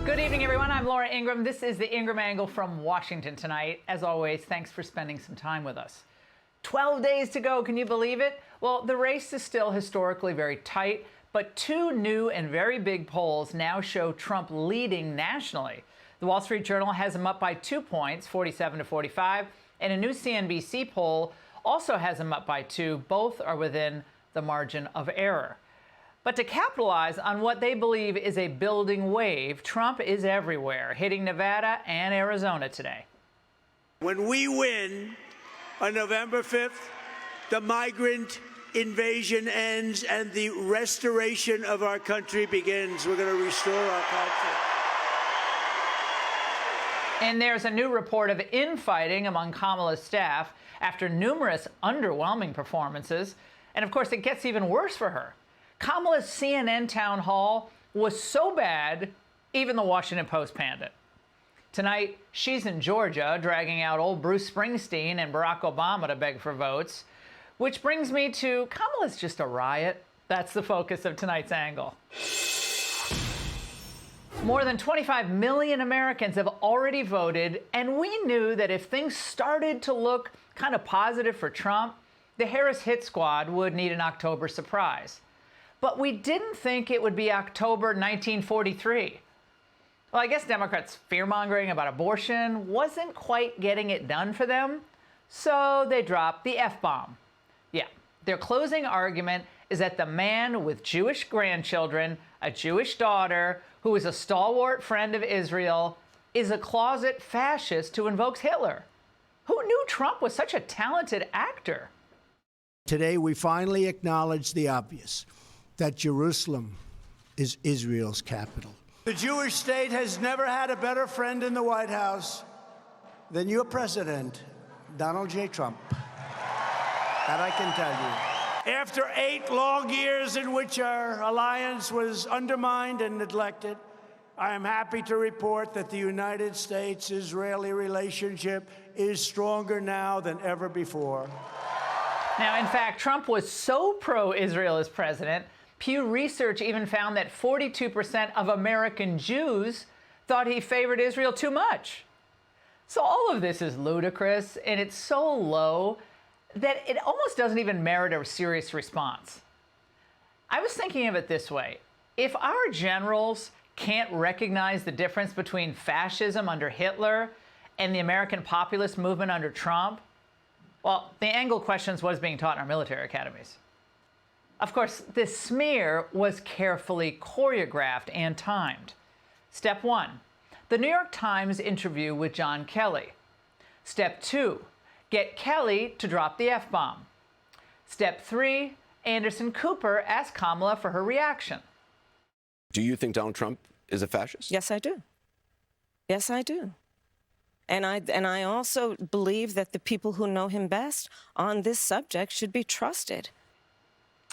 Good evening, everyone. I'm Laura Ingraham. This is the Ingraham Angle from Washington tonight. As always, thanks for spending some time with us. 12 days to go. Can you believe it? Well, the race is still historically very tight, but two new and very big polls now show Trump leading nationally. The Wall Street Journal has him up by 2 points, 47 to 45, and a new CNBC poll also has him up by 2. Both are within the margin of error. But to capitalize on what they believe is a building wave, Trump is everywhere, hitting Nevada and Arizona today. When we win on November 5th, the migrant invasion ends and the restoration of our country begins. We're going to restore our country. And there's a new report of infighting among Kamala's staff after numerous underwhelming performances. And of course, it gets even worse for her. Kamala's CNN town hall was so bad, even the Washington Post panned it. Tonight, she's in Georgia, dragging out old Bruce Springsteen and Barack Obama to beg for votes. Which brings me to Kamala's just a riot. That's the focus of tonight's angle. More than 25 million Americans have already voted, and we knew that if things started to look kind of positive for Trump, the Harris hit squad would need an October surprise. But we didn't think it would be October 1943. Well, I guess Democrats' fear-mongering about abortion wasn't quite getting it done for them, so they dropped the F-bomb. Yeah, their closing argument is that the man with Jewish grandchildren, a Jewish daughter, who is a stalwart friend of Israel, is a closet fascist who invokes Hitler. Who knew Trump was such a talented actor? Today, we finally acknowledge the obvious, that Jerusalem is Israel's capital. The Jewish state has never had a better friend in the White House than your president, Donald J. Trump. That I can tell you. After 8 long years in which our alliance was undermined and neglected, I am happy to report that the United States-Israeli relationship is stronger now than ever before. Now, in fact, Trump was so pro-Israel as president, Pew Research even found that 42% of American Jews thought he favored Israel too much. So all of this is ludicrous, and it's so low that it almost doesn't even merit a serious response. I was thinking of it this way. If our generals can't recognize the difference between fascism under Hitler and the American populist movement under Trump, well, the Angle questions what is being taught in our military academies. Of course, this smear was carefully choreographed and timed. Step 1, the New York Times interview with John Kelly. Step 2, get Kelly to drop the F-bomb. Step 3, Anderson Cooper asked Kamala for her reaction. Do you think Donald Trump is a fascist? Yes, I do. Yes, I do. And I also believe that the people who know him best on this subject should be trusted.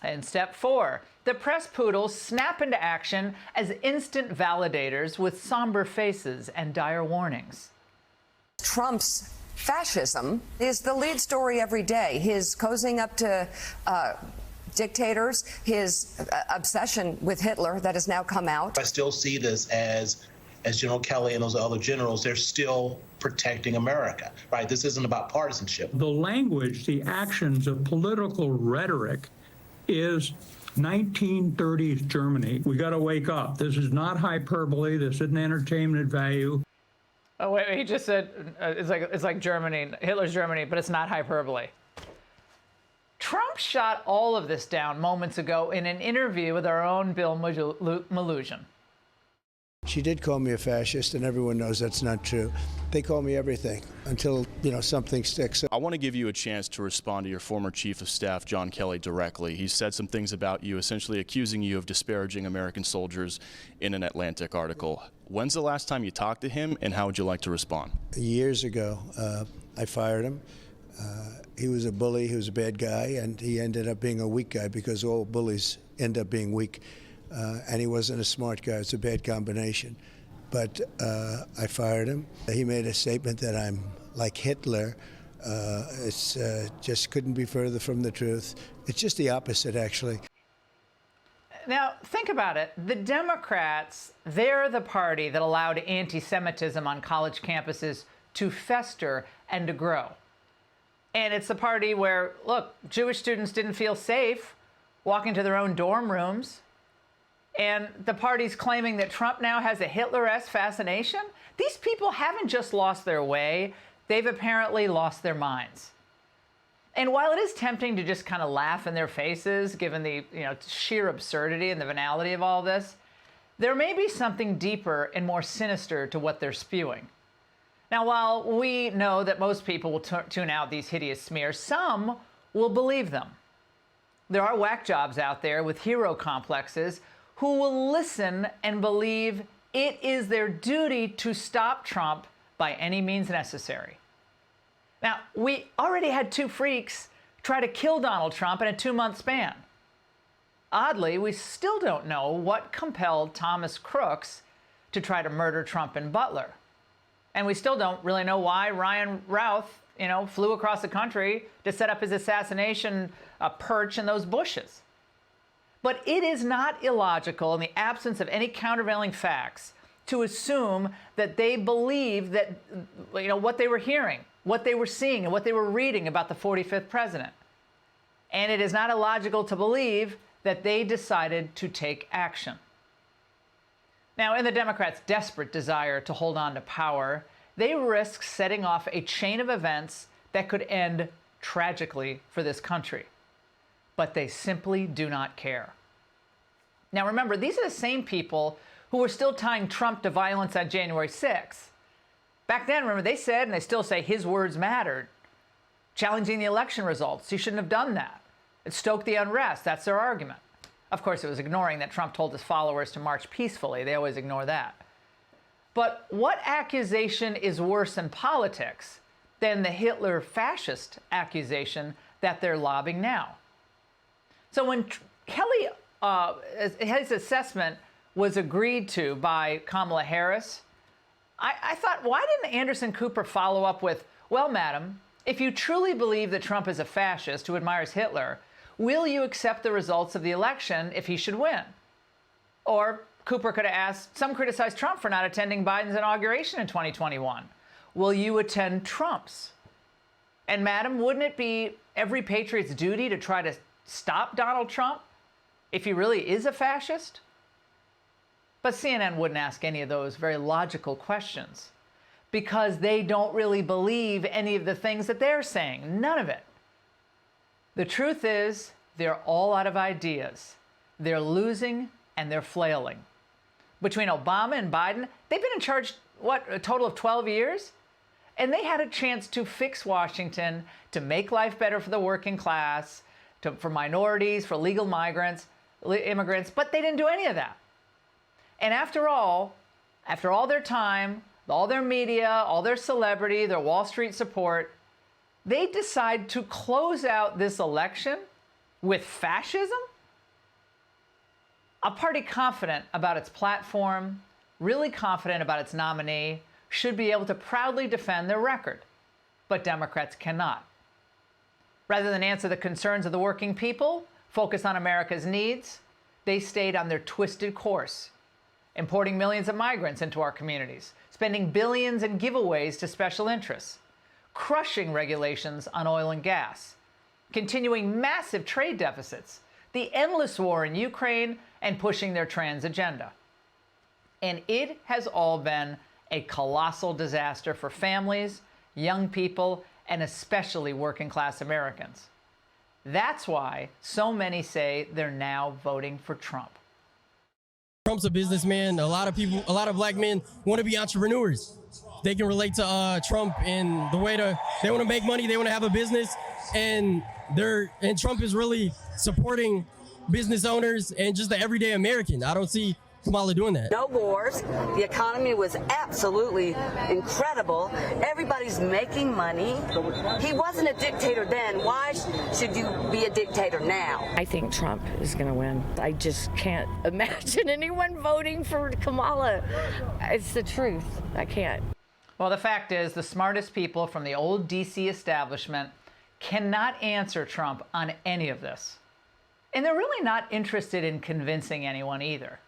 And step 4, the press poodles snap into action as instant validators with somber faces and dire warnings. Trump's fascism is the lead story every day. His cozying up to dictators, his obsession with Hitler that has now come out. I still see this as General Kelly and those other generals, they're still protecting America, right? This isn't about partisanship. The language, the actions of political rhetoric is 1930s Germany. We got to wake up. This is not hyperbole. This isn't entertainment value. Oh, wait, he just said it's like Germany, Hitler's Germany, but it's not hyperbole. Trump shot all of this down moments ago in an interview with our own Bill Maloogian. She did call me a fascist, and everyone knows that's not true. They call me everything until, something sticks. I want to give you a chance to respond to your former chief of staff, John Kelly, directly. He said some things about you, essentially accusing you of disparaging American soldiers in an Atlantic article. When's the last time you talked to him, and how would you like to respond? Years ago, I fired him. He was a bully, he was a bad guy, and he ended up being a weak guy because all bullies end up being weak. And he wasn't a smart guy. It's a bad combination. But I fired him. He made a statement that I'm like Hitler. It's just couldn't be further from the truth. It's just the opposite, actually. Now, think about it. The Democrats, they're the party that allowed anti-Semitism on college campuses to fester and to grow. And it's the party where, look, Jewish students didn't feel safe walking to their own dorm rooms. And the party's claiming that Trump now has a Hitler-esque fascination. These people haven't just lost their way, they've apparently lost their minds. And while it is tempting to just kind of laugh in their faces, given the sheer absurdity and the venality of all this, there may be something deeper and more sinister to what they're spewing. Now, while we know that most people will tune out these hideous smears, some will believe them. There are whack jobs out there with hero complexes who will listen and believe it is their duty to stop Trump by any means necessary. Now, we already had 2 freaks try to kill Donald Trump in a 2-month span. Oddly, we still don't know what compelled Thomas Crooks to try to murder Trump in Butler. And we still don't really know why Ryan Routh, flew across the country to set up his assassination perch in those bushes. But it is not illogical, in the absence of any countervailing facts, to assume that they believe that, what they were hearing, what they were seeing, and what they were reading about the 45th president. And it is not illogical to believe that they decided to take action. Now, in the Democrats' desperate desire to hold on to power, they risk setting off a chain of events that could end tragically for this country. But they simply do not care. Now, remember, these are the same people who were still tying Trump to violence on January 6th. Back then, remember, they said, and they still say, his words mattered. Challenging the election results. He shouldn't have done that. It stoked the unrest. That's their argument. Of course, it was ignoring that Trump told his followers to march peacefully. They always ignore that. But what accusation is worse in politics than the Hitler fascist accusation that they're lobbing now? So when Kelly, his assessment was agreed to by Kamala Harris, I thought, why didn't Anderson Cooper follow up with, well, madam, if you truly believe that Trump is a fascist who admires Hitler, will you accept the results of the election if he should win? Or Cooper could have asked, some criticize Trump for not attending Biden's inauguration in 2021. Will you attend Trump's? And madam, wouldn't it be every patriot's duty to try to stop Donald Trump if he really is a fascist? But CNN wouldn't ask any of those very logical questions because they don't really believe any of the things that they're saying. None of it. The truth is, they're all out of ideas. They're losing and they're flailing. Between Obama and Biden, they've been in charge, a total of 12 years? And they had a chance to fix Washington, to make life better for the working class, for minorities, for legal immigrants, but they didn't do any of that. And after all their time, all their media, all their celebrity, their Wall Street support, they decide to close out this election with fascism? A party confident about its platform, really confident about its nominee, should be able to proudly defend their record. But Democrats cannot. Rather than answer the concerns of the working people, focus on America's needs, they stayed on their twisted course, importing millions of migrants into our communities, spending billions in giveaways to special interests, crushing regulations on oil and gas, continuing massive trade deficits, the endless war in Ukraine, and pushing their trans agenda. And it has all been a colossal disaster for families, young people, and especially working class Americans. That's why so many say they're now voting for Trump. Trump's a businessman. A lot of black men want to be entrepreneurs. They can relate to Trump in the way they want to make money, they want to have a business, and Trump is really supporting business owners and just the everyday American. I don't see Kamala doing that. No wars. The economy was absolutely incredible. Everybody's making money. He wasn't a dictator then. Why should you be a dictator now? I think Trump is going to win. I just can't imagine anyone voting for Kamala. It's the truth. I can't. Well, the fact is, the smartest people from the old D.C. establishment cannot answer Trump on any of this. And they're really not interested in convincing anyone either.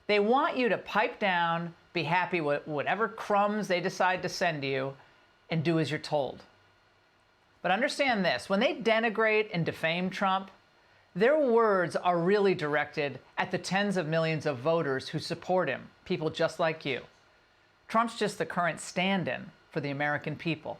They want you to pipe down, be happy with whatever crumbs they decide to send you, and do as you're told. But understand this, when they denigrate and defame Trump, their words are really directed at the tens of millions of voters who support him, people just like you. Trump's just the current stand-in for the American people.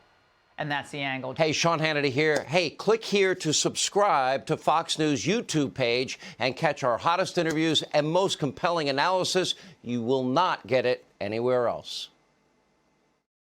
And that's The Angle. Hey, Sean Hannity here. Hey, click here to subscribe to Fox News YouTube page and catch our hottest interviews and most compelling analysis. You will not get it anywhere else.